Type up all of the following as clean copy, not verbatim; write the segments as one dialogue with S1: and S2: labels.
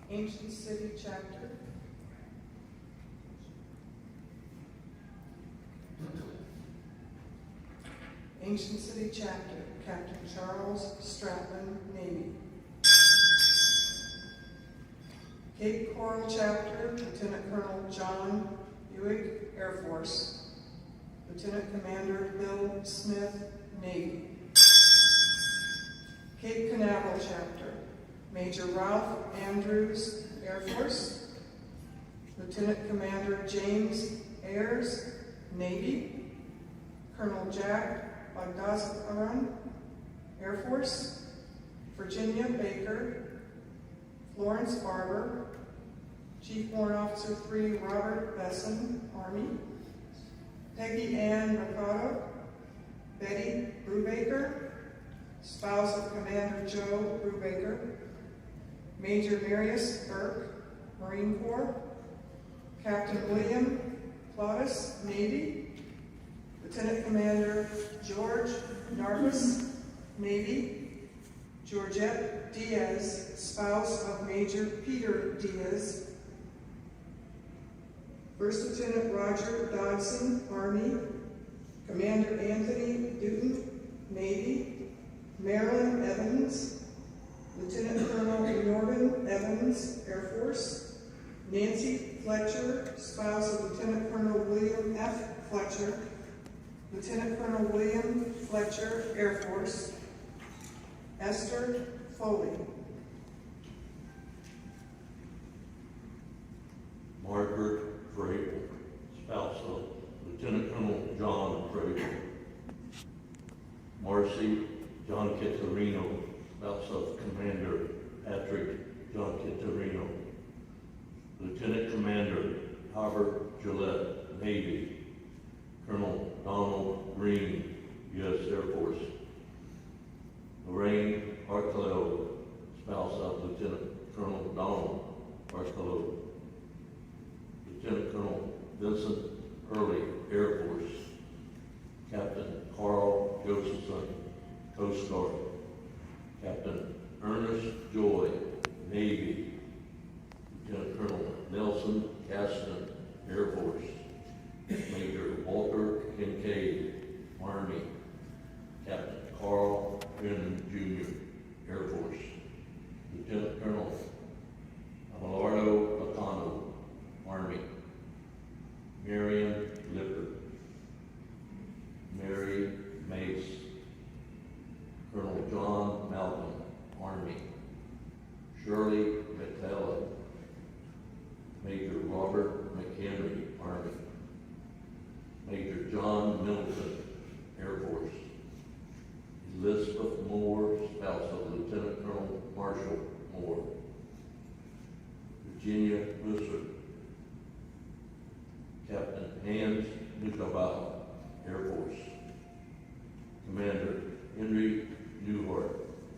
S1: Ancient City Chapter. Ancient City Chapter, Captain Charles Stratman, Navy. Cape Coral Chapter, Lieutenant Colonel John Buick, Air Force. Lieutenant Commander Bill Smith, Navy. Cape Canaveral Chapter, Major Ralph Andrews, Air Force. Lieutenant Commander James Ayers, Navy. Colonel Jack Bagdassaran, Air Force. Virginia Baker, Florence Barber. Chief Warrant Officer 3 Robert Besson, Army. Peggy Ann Mercado, Betty Brubaker, spouse of Commander Joe Brubaker. Major Marius Burke, Marine Corps. Captain William Plautus, Navy. Lieutenant Commander George Narvis, Navy. Georgette Diaz, spouse of Major Peter Diaz. First Lieutenant Roger Dodson, Army. Commander Anthony Dutton, Navy. Marilyn Evans. Lieutenant Colonel Norman Evans, Air Force. Nancy Fletcher, spouse of Lieutenant Colonel William F. Fletcher. Lieutenant Colonel William Fletcher, Air Force. Esther Foley.
S2: Margaret Vrabel, spouse of Lieutenant Colonel John Vrabel. Marcy John Kittarino, spouse of Commander Patrick John Kittarino. Lieutenant Commander Robert Gillette, Navy. Colonel Donald Green, U.S. Air Force. Lorraine Arcelo, spouse of Lieutenant Colonel Donald Arcelo. Lieutenant Colonel Vincent Hurley, Air Force. Captain Carl Josephson, Coast Guard. Captain Ernest Joy, Navy. Lieutenant Colonel Nelson Gaston, Air Force. Major Walter Kincaid, Army. Captain Carl Brennan Jr., Air Force. Lieutenant Colonel Abelardo Acano, Army. Marion Lippert. Mary Mace. Colonel John Malcolm, Army. Shirley McTella. Major Robert McHenry, Army. Major John Middleton, Air Force. Elizabeth Moore, spouse of Lieutenant Colonel Marshall Moore. Virginia Busser. Captain Hans Nukabau, Air Force. Commander Henry Newhart,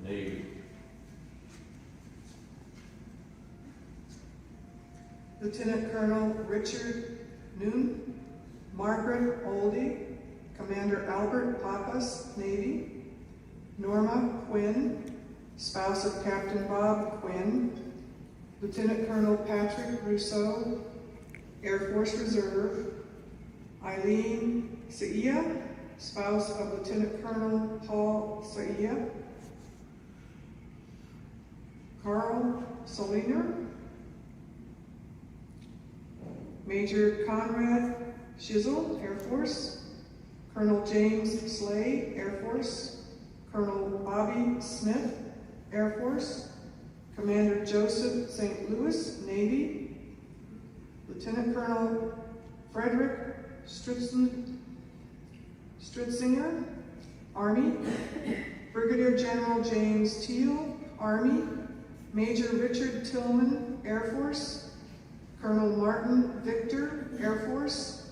S2: Navy.
S1: Lieutenant Colonel Richard Noon. Margaret Oldie. Commander Albert Pappas, Navy. Norma Quinn, spouse of Captain Bob Quinn. Lieutenant Colonel Patrick Rousseau, Air Force Reserve. Eileen Saia, spouse of Lieutenant Colonel Paul Saia. Carl Soliner. Major Conrad Shizzle, Air Force. Colonel James Slay, Air Force. Colonel Bobby Smith, Air Force. Commander Joseph St. Louis, Navy. Lieutenant Colonel Frederick Stritzinger, Army. Brigadier General James Teal, Army. Major Richard Tillman, Air Force. Colonel Martin Victor, Air Force.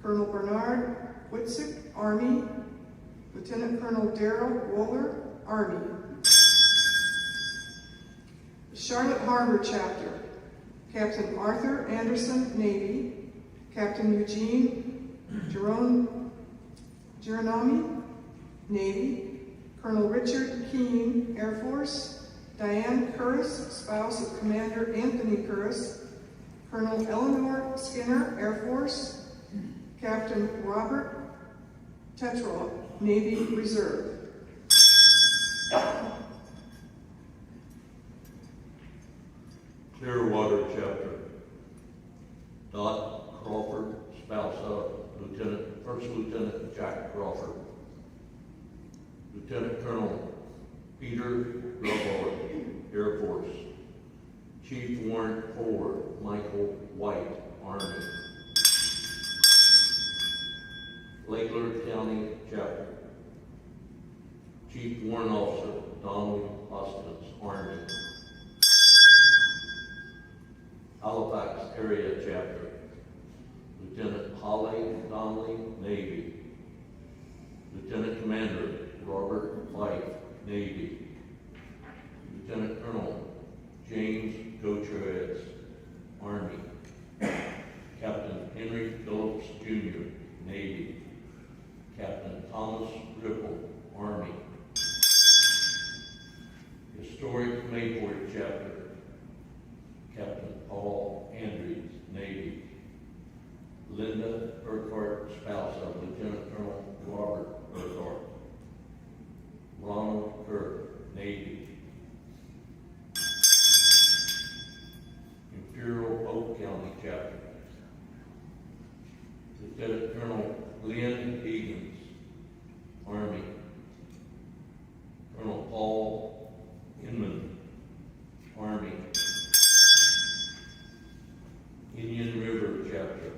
S1: Colonel Bernard Witzik, Army. Lieutenant Colonel Darrell Wohler, Army. Charlotte Harbor Chapter, Captain Arthur Anderson, Navy. Captain Eugene Geronimi, Navy. Colonel Richard Keene, Air Force. Diane Curris, spouse of Commander Anthony Curris. Colonel Eleanor Skinner, Air Force. Captain Robert Tetrell, Navy Reserve.
S2: Clearwater Chapter. Dot Crawford, spouse of First Lieutenant Jack Crawford. Lieutenant Colonel Peter Grobart, Air Force. Chief Warrant 4, Michael White, Army. Lake Lure County Chapter. Chief Warrant Officer Donald Hoskins, Army. Halifax Area Chapter. Lieutenant Holly Donnelly, Navy. Lieutenant Commander Robert Fife, Navy. Lieutenant Colonel James Gutierrez, Army. Captain Henry Phillips, Jr., Navy. Captain Thomas Ripple, Army. Historic Mayport Chapter. Captain Paul Andrews, Navy. Linda Urquhart, spouse of Lieutenant Colonel Robert Urquhart. Ronald Kirk, Navy. Imperial Oak County Chapter. Lieutenant Colonel Glenn Higgins, Army. Colonel Paul Inman, Army. Indian River Chapter.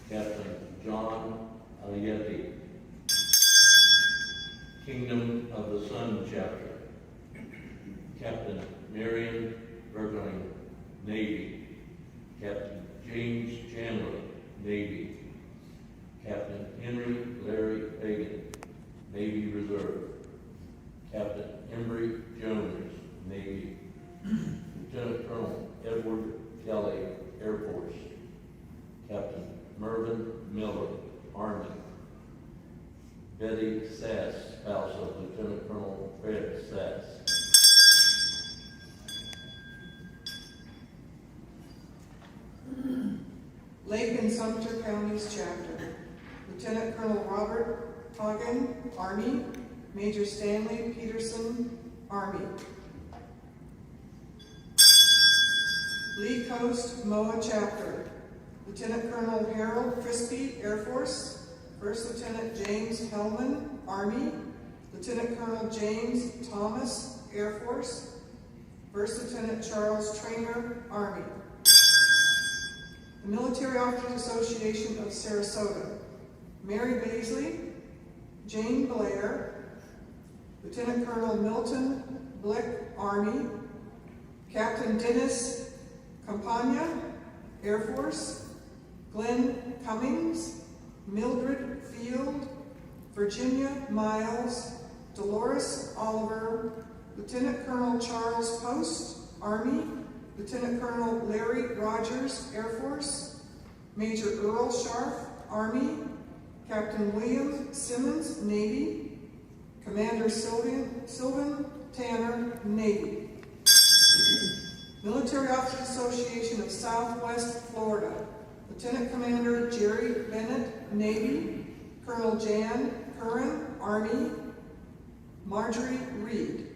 S2: Captain John Alieti. Kingdom of the Sun Chapter. Captain Marion Bergling, Navy. Captain James Chandler, Navy. Captain Henry Larry Hagan, Navy Reserve. Captain Embry Jones, Navy. Lieutenant Colonel Edward Kelly, Air Force. Captain Mervyn Miller, Army. Betty Sass, spouse of Lieutenant Colonel Fred Sass.
S1: Lake and Sumter Counties Chapter. Lieutenant Colonel Robert Hagen, Army. Major Stanley Peterson, Army. Lee Coast MOA Chapter. Lieutenant Colonel Harold Crispy, Air Force. First Lieutenant James Hellman, Army. Lieutenant Colonel James Thomas, Air Force. First Lieutenant Charles Trainer, Army. The Military Officers Association of Sarasota. Mary Baisley, Jane Blair, Lieutenant Colonel Milton Blick, Army. Captain Dennis Campagna, Air Force. Glenn Cummings, Mildred Field, Virginia Miles, Dolores Oliver, Lieutenant Colonel Charles Post, Army. Lieutenant Colonel Larry Rogers, Air Force. Major Earl Scharf, Army. Captain William Simmons, Navy. Commander Sylvan Tanner, Navy. Military Officers Association of Southwest Florida. Lieutenant Commander Jerry Bennett, Navy. Colonel Jan Curran, Army. Marjorie Reed.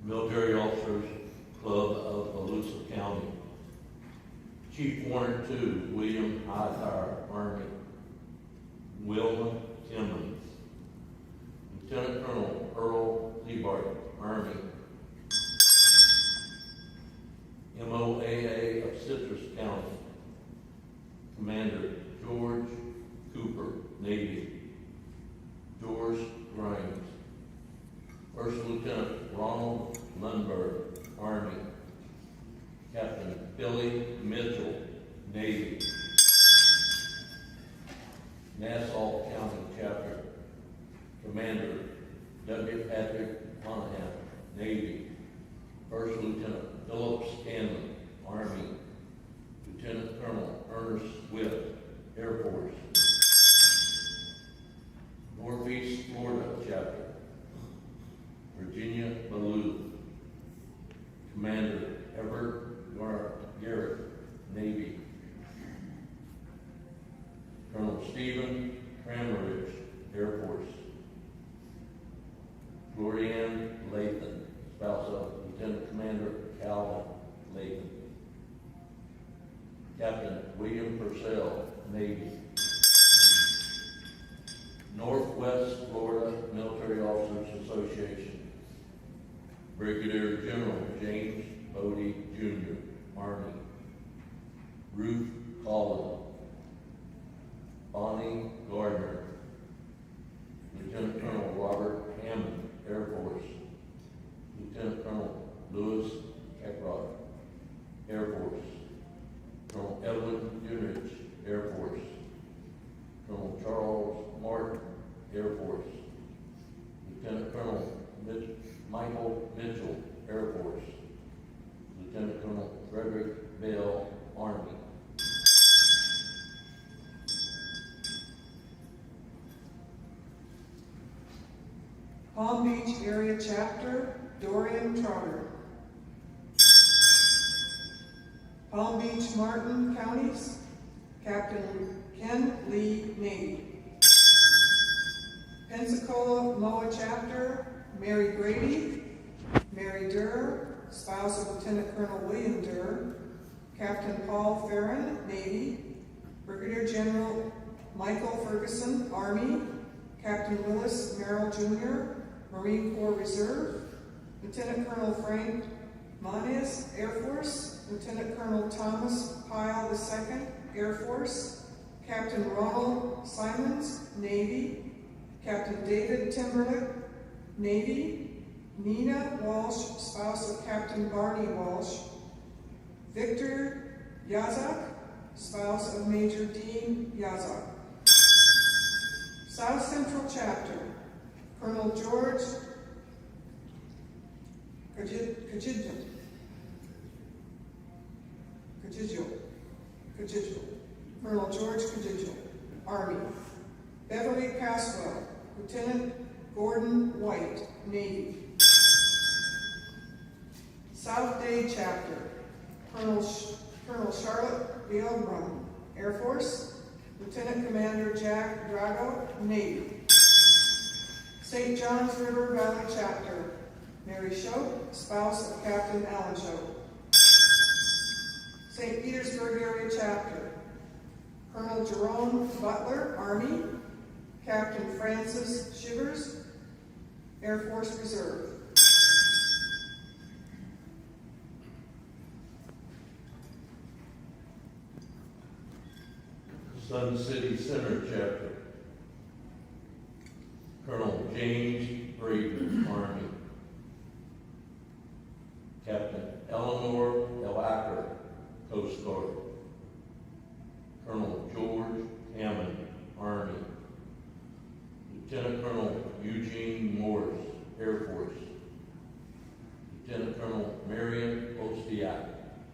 S2: Military Officers Club of Volusia County. Chief Warrant 2, William Hightower, Army. Wilma Timmons. Lieutenant Colonel Earl Liebart, Army. MOAA of Citrus County. Commander George Cooper, Navy. George Grimes. First Lieutenant Ronald Lundberg, Army. Captain Billy Mitchell, Navy. Nassau County Chapter. Commander W. Patrick Monahan, Navy. First Lieutenant Philip Scanlon, Army. Lieutenant Colonel Ernest Swift, Air Force. Cranbridge, Air Force. Glorianne Lathan, spouse of Lieutenant Commander Calvin Lathan. Captain William Purcell, Navy. Northwest Florida Military Officers Association. Brigadier General James Bodie Jr., Army. Ruth Collin. Bonnie Gardner. Lieutenant Colonel Robert Hammond, Air Force. Lieutenant Colonel Louis Eckrott, Air Force. Colonel Edwin Unich, Air Force. Colonel Charles Martin, Air Force. Lieutenant Colonel Michael Mitchell, Air Force. Lieutenant Colonel Frederick Bell, Army.
S1: Palm Beach Area Chapter, Dorian Trotter. Palm Beach, Martin Counties, Captain Ken Lee, Navy. Pensacola MOA Chapter, Mary Grady, Mary Durr, spouse of Lieutenant Colonel William Durr. Captain Paul Farron, Navy. Brigadier General Michael Ferguson, Army. Captain Willis Merrill Jr., Marine Corps Reserve. Lieutenant Colonel Frank Manes, Air Force. Lieutenant Colonel Thomas Pyle II, Air Force. Captain Ronald Simons, Navy. Captain David Timberlake, Navy. Nina Walsh, spouse of Captain Barney Walsh. Victor Yazak, spouse of Major Dean Yazak. South Central Chapter, Colonel George Kajidjo, Colonel George Kajidjo, Army. Beverly Caswell, Lieutenant Gordon White, Navy. South Day Chapter, Colonel Charlotte Beelbrum, Air Force. Lieutenant Commander Jack Drago, Navy. St. Johns River Valley Chapter, Mary Shope, spouse of Captain Alan Shope. St. Petersburg Area Chapter, Colonel Jerome Butler, Army. Captain Francis Shivers, Air Force Reserve.
S2: Sun City Center Chapter, Colonel James Braden, Army. Captain Eleanor Elacker, Coast Guard. Colonel George Hammond, Army. Lieutenant Colonel Eugene Morris, Air Force. Lieutenant Colonel Marion Ostiak,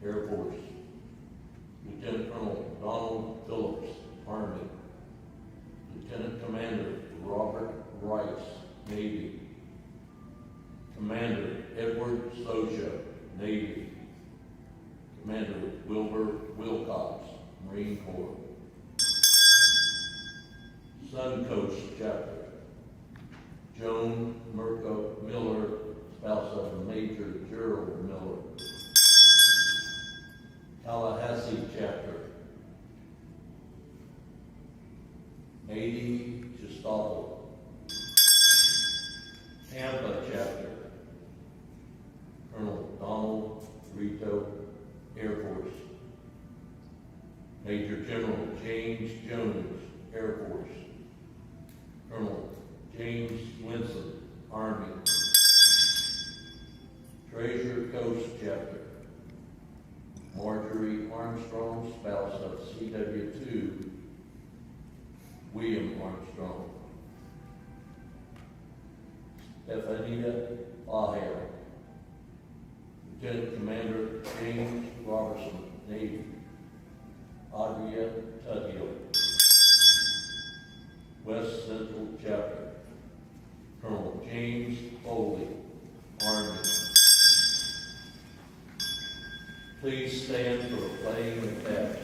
S2: Air Force. Lieutenant Colonel Donald Phillips, Army. Lieutenant Commander Robert Rice, Navy. Commander Edward Socha, Navy. Commander Wilbur Wilcox, Marine Corps. Suncoast Chapter, Joan Mirko Miller, spouse of Major Gerald Miller. Tallahassee Chapter, Adi Gistoffel. Tampa Chapter, Colonel Donald Rito, Air Force. Major General James Jones, Air Force. Colonel James Winson, Army. Treasure Coast Chapter, Marjorie Armstrong, spouse of CW2, William Armstrong. Stephania Lahare. Lieutenant Commander James Robertson, Navy. Adria Tuthill. West Central Chapter, Colonel James Foley, Army. Please stand for the playing of flag.